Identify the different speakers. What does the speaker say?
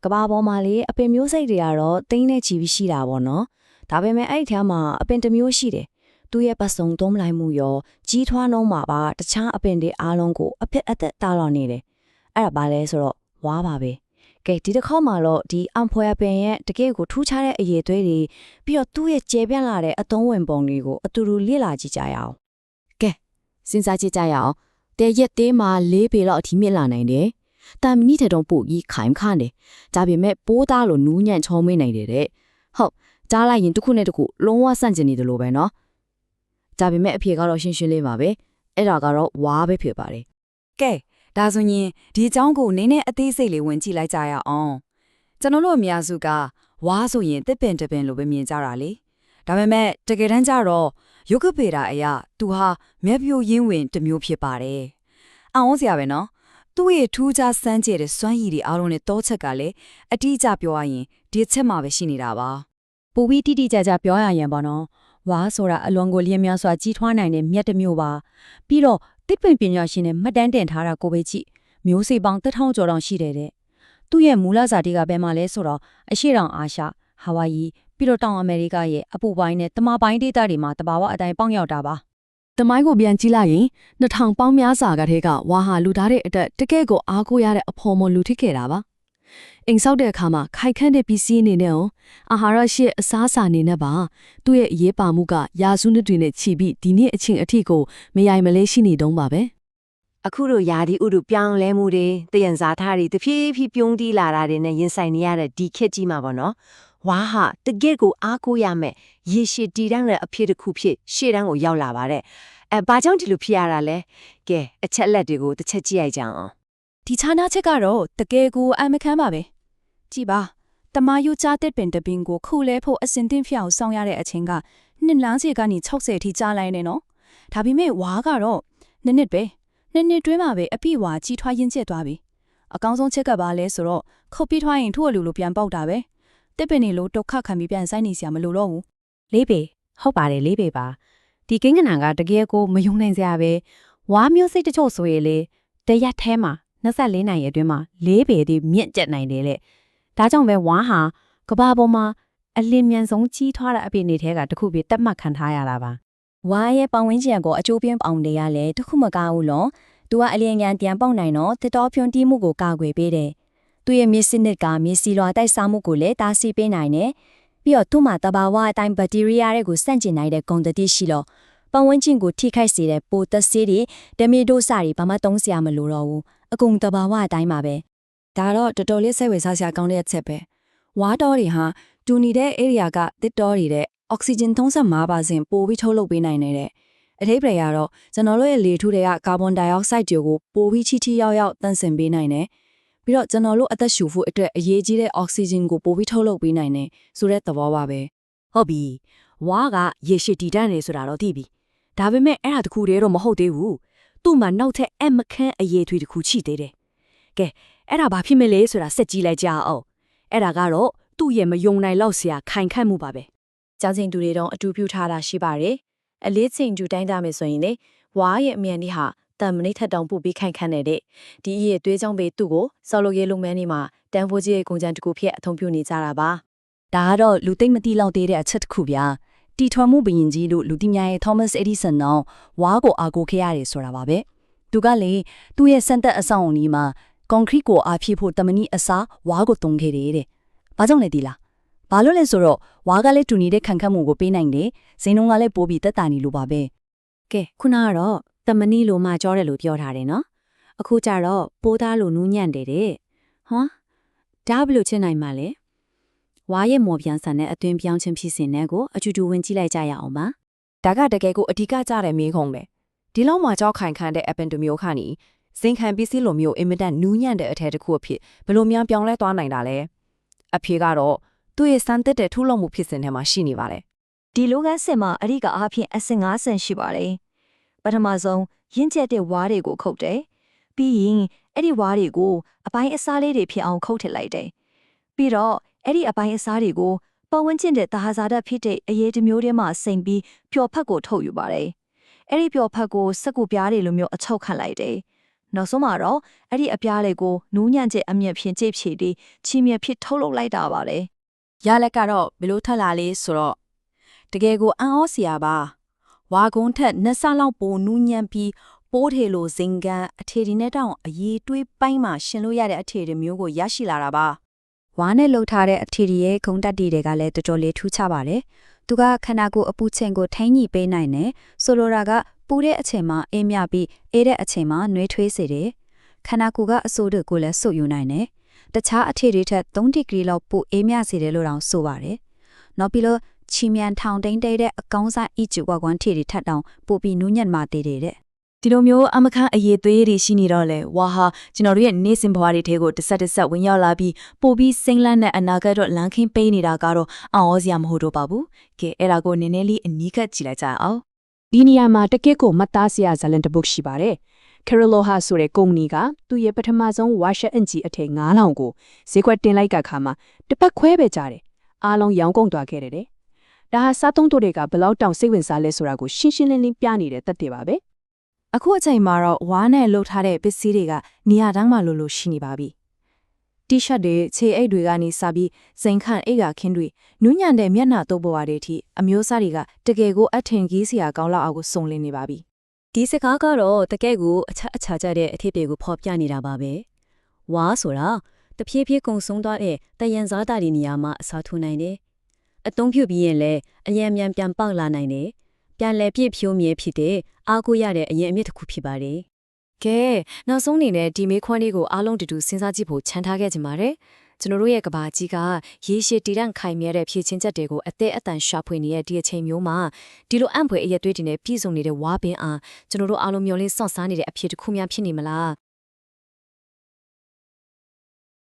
Speaker 1: ကဘာပေါ်မှာလေအပင်မျိုးစိတ်တွေကတော့တိန်းနဲ့ချီပြီးရှိတာပေါ့နော်ဒါပေမဲ့အဲ့ဒီထဲမှာအပင်တစ်မျိုးရှိတယ်သူ့ရဲ့ပတ်စုံသုံးလိုက်မှုရောကြီးထွားနှုံးမှာပါတခြားအပင်တွေအားလုံးကိုအဖြစ်အသက်တားလောင်နေတယ်အဲ့ဒါဘာလဲဆိုတော့ဝါးပါပဲကဲဒီတစ်ခေါက်မှာတော့ဒီအမ်ဖွယ်ပင်ရဲ့တကယ်ကိုထူးခြားတဲ့အရေးသွေးတွေပြီးတော့သူ့ရဲ့ကျေပြန့်လာတဲ့အသုံးဝင်ပုံတွေကိုအတူတူလေ့လာကြည့်ကြရအောင်ကဲစဉ်းစားကြည့်ကြရအောင်တဲ့ရက်သေးမှာ၄ပေလောက်အထိမြင့်လာနိုင်တယ်တမ်မနီတဲ့တော့ပို့ပြီးခိုင်ခန့်တယ်ဒါပေမဲ့ပိုးသားလို့နူးညံ့ချောမွေ့နိုင်တယ်တဲ့ဟုတ်ကြားလိုက်ရင်တစ်ခုနဲ့တစ်ခုလုံးဝဆန့်ကျင်နေတယ်လို့ပဲနော်ဒါပေမဲ့အဖြေကတော့ရှင်းရှင်းလေးပါပဲအဲ့ဒါကတော့ဝါးပဲဖြစ်ပါတယ်က
Speaker 2: ဲဒါဆိုရင်ဒီအကြောင်းကိုနင်းနဲ့အသေးစိတ်လေးဝင်ကြည့်လိုက်ကြရအောင်ကျွန်တော်တို့အများစုကဝါးဆိုရင်တစ်ပင်တစ်ပင်လို့ပဲမြင်ကြတာလေဒါပေမဲ့တကယ်တမ်းကျတော့ယုတ်ကပေတာအရာသူဟာမျက်ပြိုးရင်းဝင်တစ်မျိုးဖြစ်ပါတယ်အောင်စရာပဲနော်သူ့ရဲ့ထူးခြားစမ်းကြဲတဲ့စွမ်းရည်တွေအားလုံးနဲ့တောချက်ကလည်းအတိအကျပြောရရင်ဒီချက်မှာပဲရှိနေတာပါပ
Speaker 1: ူပြီးတိတိကျကျပြောရရင်ပေါ့နော်ဝါဆိုတာအလွန်ကိုလျင်များစွာကြီးထွားနိုင်တဲ့မြက်တစ်မျိုးပါပြီးတော့တစ်ပင်ပညာရှင်နဲ့မှတ်တမ်းတင်ထားတာကိုပဲကြည့်မျိုးစိပေါင်း1000ကျော်တောင်ရှိတယ်တဲ့သူ့ရဲ့မူလဇာတိကဘယ်မှာလဲဆိုတော့အရှေ့တောင်အာရှဟာဝိုင်ယီပြီးတော့တောင်အမေရိကရဲ့အပူပိုင်းနဲ့တမပိုင်းဒေသတွေမှာတဘာဝအတိုင်းပေါင်းရောက်တာပါ
Speaker 3: တမိုင်းကိုပြန်ကြည့်လိုက်ရင်2000ပေါင်းများစွာကတည်းကဝါဟာလူသားတဲ့အတွက်တကယ့်ကိုအားကိုးရတဲ့အဖော်မလူထိခဲ့တာပါအိမ်ဆောက်တဲ့အခါမှာခိုက်ခန့်တဲ့ပစ္စည်းအနေနဲ့ရောအာဟာရရှိအစားအစာအနေနဲ့ပါသူ့ရဲ့အရေးပါမှုကရာစုနှစ်တွေနဲ့ချီပြီးဒီနေ့အချိန်အထိကိုမယိုင်မလဲရှိနေတုံးပါပဲအ
Speaker 4: ခုတို့ယာဒီဥတုပြောင်းလဲမှုတွေတယံဇာထားတွေတဖြည်းဖြည်းပြုံးတီးလာတာတွေနဲ့ရင်ဆိုင်နေရတဲ့ဒီခေတ်ကြီးမှာပေါ့နော်ဝါဟာတကယ့်ကိုအားကိုးရမယ်ရေရှည်တည်တံ့တဲ့အဖြစ်တစ်ခုဖြစ်ရှေ့တန်းကိုရောက်လာပါတယ်ဘာကြောင့်ဒီလိုဖြစ်ရတာလဲကဲအချက်လက်တွေကိုတစ်ချက်ကြည့်ရကြအောင်ဒ
Speaker 2: ီခြားနာချက်ကတော့တကယ်ကိုအမခန်းပါပဲကြည်ပါတမယုကြားတဲ့ပင်တပင်ကိုခုလဲဖို့အစင်တင်ဖျောက်ဆောင်ရတဲ့အချိန်ကနှစ်လမ်းစီကနေ60အထိကြားလိုက်နေနော်ဒါပေမဲ့ဝါကတော့နှစ်ပဲနှစ်တွင်းမှာပဲအပြည့်ဝါကြီးထွားရင်းကျက်သွားပြီအကောင်းဆုံးချက်ကပါလဲဆိုတော့ခုတ်ပြီးထွားရင်ထို့အလိုလိုပြန်ပေါက်တာပဲတစ်ပင်နေလို့ဒုက္ခခံပြီးပြန်ဆိုင်နေစရာမလိုတော့ဘူးလ
Speaker 1: ေးပေဟုတ်ပါတယ်လေးပေပါဒီကိန်းကနံကတကယ်ကိုမယုံနိုင်စရာပဲဝါမျိုးစိတ်တချို့ဆိုရင်လေတရက်ထဲမှာ24နိုင်ရဲ့အတွင်းမှာ4ပေတည်းမြင့်ကျက်နိုင်တယ်လေဒါကြောင့်ပဲဝါဟာကဘာပေါ်မှာအလင်းမြန်ဆုံးကြီးထွားတဲ့အပင်တွေထဲကတစ်ခုပြီးတက်မှတ်ခံထားရတာပါဝါရဲ့ပတ်ဝန်းကျင်ကအကျိုးပြင်းပေါင်တွေရလဲတစ်ခုမကားဘူးလို့သူကအလင်းမြန်ပြန်ပေါက်နိုင်တော့တစ်တော်ဖြွန်တီးမှုကိုကာကွယ်ပေးတယ်သူရဲ့မျက်စိနှစ်ကမျက်စိလွှာတိုက်စားမှုကိုလည်းတားဆီးပေးနိုင်တယ်ပြီးတော့သူ့မှာတဘာဝအတိုင်းဘက်တီးရီးယားတွေကိုစန့်ကျင်နိုင်တဲ့ဂုဏ်သတ္တိရှိလို့ပတ်ဝန်းကျင်ကိုထိခိုက်စေတဲ့ပိုသက်ဆေးတွေဒမီဒိုစာတွေဘာမှသုံးစရာမလိုတော့ဘူးအကုန်တဘာဝအတိုင်းပါပဲဒါတော့တော်တော်လေးစိတ်ဝင်စားစရာကောင်းတဲ့အချက်ပဲဝါတော်တွေဟာတူနေတဲ့ area ကတစ်တော်တွေတဲ့အောက်ဆီဂျင်35%ပိုပြီးထုတ်လုပ်ပေးနိုင်နေတဲ့အထိပ္ပယ်ကတော့ကျွန်တော်တို့ရဲ့လေထုတွေကကာဗွန်ဒိုင်အောက်ဆိုက်တွေကိုပိုပြီးချီရောက်ရောက်တန့်စင်ပေးနိုင်တယ်ပြီးတော့ကျွန်တော်တို့အသက်ရှူဖို့အတွက်အရေးကြီးတဲ့အောက်ဆီဂျင်ကိုပိုပြီးထုတ်လုပ်ပေးနိုင်တယ်ဆိုတဲ့သဘောပါပဲ
Speaker 4: ဟုတ်ပြီဝါကရေရှည်တည်တံ့နေဆိုတာတော့သိပြီဒါပေမဲ့အဲ့ဒါတခုတည်းတော့မဟုတ်သေးဘူးသူ့မှာနောက်ထပ်အမခန်းအရေးထွေးတစ်ခုရှိသေးတယ်ကဲအဲ့ဒါဘာဖြစ်မလဲဆိုတာစက်ကြည့်လိုက်ကြအောင်အဲ့ဒါကတော့သူ့ရဲ့မယုံနိုင်လောက်စရာခိုင်ခန့်မှုပါပဲ
Speaker 1: ကျောင်းချိန်သူတွေတော့အတူပြုထားတာရှိပါတယ်အလေးချိန်တူတိုင်းသားမယ်ဆိုရင်လေဝါရဲ့အမြန်ကြီးဟာတန်မနိထက်တောင်ပို့ပြီးခိုင်ခန့်နေတဲ့ဒီအရေးသွေးကြောင့်ပဲသူ့ကိုဆော်လိုရေးလုပ်ငန်းတွေမှာတန်ဖိုးကြီးရဲ့ကုန်ကျန်တစ်ခုဖြစ်အသုံးပြုနေကြတာပါဒါကတော့လူသိမ့်မသိလောက်သေးတဲ့အချက်တစ်ခုဗျာတီထွန်မှုဘရင်ကြီးလို့လူသိများရဲ့ Thomas Edison တော့ဝါကိုအားကိုးခဲ့ရတယ်ဆိုတာပါပဲသူကလေသူ့ရဲ့စံသက်အဆောင်အုံကြီးမှာကွန်ကရစ်ကိုအားဖြည့်ဖို့တမနီအစားဝါကိုတုံးခဲ့တယ်တဲ့ဘာကြောင့်လဲဒီလားဘာလို့လဲဆိုတော့ဝါကလည်းတူနေတဲ့ခံခတ်မှုကိုပေးနိုင်တယ်ဇိန်လုံးကလည်းပိုးပြီးတက်တာနေလို့ပါပဲကဲခုနကတော့တမနီလိုမှကြောတယ်လို့ပြောထားတယ်နော်အခုကျတော့ပိုးသားလိုနူးညံ့တယ်တဲ့ဟောဒါဘယ်လိုချင်နိုင်မှာလဲဝါရဲ့မော်ပြန်ဆန်တဲ့အသွင်ပြောင်းခြင်းဖြစ်စဉ်နဲ့ကိုအကျူတူဝင်ကြည့်လိုက်ကြရအောင်ပါ
Speaker 5: ဒါကတကယ်ကိုအဓိကကျတဲ့မေးခွန်းပဲဒီလောက်မှကြောက်ခိုင်ခန့်တဲ့အပင်တစ်မျိုးခါနီဇင်ခံပစ္စည်းလိုမျိုးအင်မတန်နူးညံ့တဲ့အထက်တစ်ခုအဖြစ်ဘယ်လိုများပြောင်းလဲသွားနိုင်တာလဲအဖြေကတော့သူ့ရဲ့စမ်းသစ်တဲ့ထုလုပ်မှုဖြစ်စဉ်ထဲမှာရှိနေပါတယ်
Speaker 6: ဒီလိုကစစ်မှာအဓိကအားဖြင့်အဆင့်5ဆင့်ရှိပါတယ်ပထမဆုံးရင့်ကျက်တဲ့ဝါးတွေကိုခုတ်တယ်ပြီးရင်အဲ့ဒီဝါးတွေကိုအပိုင်းအစားလေးတွေဖြစ်အောင်ခုတ်ထည့်လိုက်တယ်ပြီးတော့အဲ့ဒီအပိုင်းအစားတွေကိုပတ်ဝန်းကျင်တဲ့သဟာဇာတဖြစ်တဲ့အရေးတစ်မျိုးတည်းမှစိန်ပြီးပျော်ဖက်ကိုထုတ်ယူပါတယ်အဲ့ဒီပျော်ဖက်ကိုစက်ကူပြားတွေလိုမျိုးအချုပ်ခတ်လိုက်တယ် နောက်ဆုံးမှာတော့အဲ့ဒီအပြားလေးကိုနူးညံ့တဲ့အမြင့်ဖြင့်ကြိတ်ဖြည့်ပြီးချီမြက်ဖြစ်ထုတ်လုပ်လိုက်တာပါလေ
Speaker 2: ရလက်ကတော့ဘယ်လိုထက်လာလဲဆိုတော့တကယ်ကိုအံ့ဩစရာပါဝါကုန်းထက်နှစ်ဆလောက်ပိုနူးညံ့ပြီးပိုးထေလိုဇင်ကန်အထေဒီနဲ့တောင်အရေးတွေးပိုင်းမှာရှင်လို့ရတဲ့အထေဒီမျိုးကိုရရှိလာတာပါ
Speaker 7: ဝါနဲ့လှုပ်ထားတဲ့အထီရီရဲ့ဂုံတက်တီတွေကလည်းတော်တော်လေးထူးခြားပါတယ်။သူကခန္ဓာကိုယ်အပူချိန်ကိုထိန်းညှိပေးနိုင်တယ်။ဆိုလိုတာကပူတဲ့အချိန်မှာအေးမြပြီးအေးတဲ့အချိန်မှာနှွေးထွေးစေတယ်။ခန္ဓာကိုယ်ကအဆိုးတွေကိုလည်းဆုပ်ယူနိုင်တယ်။တခြားအထီရီထက်3ဒီဂရီလောက်ပူအေးမြစေတယ်လို့တောင်ဆိုပါတယ်။နောက်ပြီးတော့ချီမြန်ထောင်တိန်တဲ့အကောင်းစားအီကျူဝါကွမ်ထီရီထက်တောင်ပူပြီးနူးညံ့မှသေးတယ်တဲ့
Speaker 8: ဒီလိုမျိုးအမခန့်အရေးသွေးတွေရှိနေတော့လေဝါဟာကျွန်တော်တို့ရဲ့နေစဉ်ဘဝတွေထဲကိုတစ်ဆက်ဝင်ရောက်လာပြီးပို့ပြီးစိမ့်လန့်တဲ့အနာဂတ်တော့လမ်းခင်းပေးနေတာကတော့အံ့ဩစရာမဟုတ်တော့ပါဘူးကဲအဲ့ဒါကိုနည်းနည်းလေးအနီးကပ်ကြည့်လိုက်ကြအောင်
Speaker 9: ဒီနေရာမှာတကယ့်ကိုမှတ်သားစရာဇာလန်တစ်ပုဒ်ရှိပါတယ်။ Cariloha ဆိုတဲ့ကုမ္ပဏီကသူ့ရဲ့ပထမဆုံး washer engine အထည်9000ကိုဈေးကွက်တင်လိုက်ကခါမှာတစ်ပတ်ခွဲပဲကြားတယ်။အားလုံးရောင်းကုန်သွားခဲ့တယ်။ဒါဟာစားသုံးသူတွေကဘယ်လောက်တောင်စိတ်ဝင်စားလဲဆိုတာကိုရှင်းရှင်းလင်းလင်းပြနေတဲ့သက်သေပါပဲ။
Speaker 8: အခုအချိန်မှာတော့ဝါးနဲ့လှုပ်ထားတဲ့ပစ္စည်းတွေကနေရာတိုင်းမှာလိုရှိနေပါပြီ။ T-shirt တွေခြေအိတ်တွေကနေစပြီးဇိမ်ခန့်အိတ်ကခင်းတွေနူးညံ့တဲ့မျက်နှာတုပ်ပေါ်တွေအထိအမျိုးအစားတွေကတကယ်ကိုအထင်ကြီးစရာကောင်းလောက်အောင်ကိုစုံလင်နေပါပြီ
Speaker 1: ဒီစကားကတော့တကယ့်ကိုအချက်အခြာကျတဲ့အဖြစ်တွေကိုဖော်ပြနေတာပါပဲဝါဆိုတာတဖြည်းဖြည်းကုံဆုံးသွားတဲ့တယံဇာတာဒီနေရာမှာအစားထိုးနိုင်တယ်အသုံးပြုပြီးရင်လည်းအယံမြန်ပြန်ပေါက်လာနိုင်တယ်ပြန်လည်ပြည့်ဖြိုးမြဲဖြစ်တဲ့အားကိုးရတဲ့အရင်အမြင့်တစ်ခုဖြစ်ပါတယ်
Speaker 5: ကဲနောက်ဆုံးအနေနဲ့ဒီမေးခွန်းလေးကိုအားလုံးတူတူစဉ်းစားကြည့်ဖို့ခြံထားခဲ့ကြပါမယ်ကျွန်တော်တို့ရဲ့ကဘာကြီးကရေရှည်တည်တံ့ခိုင်မြဲတဲ့ဖြည့်ချင်းချက်တွေကိုအသက်အတန်ရှာဖွေနေတဲ့ဒီအချိန်မျိုးမှာဒီလိုအံ့ဖွယ်အရက်တွေးတင်နေပြည်စုံနေတဲ့ဝါပင်အားကျွန်တော်တို့အားလုံးမျှော်လင့်စောင့်စားနေတဲ့အဖြစ်တစ်ခုများဖြစ်နေမလား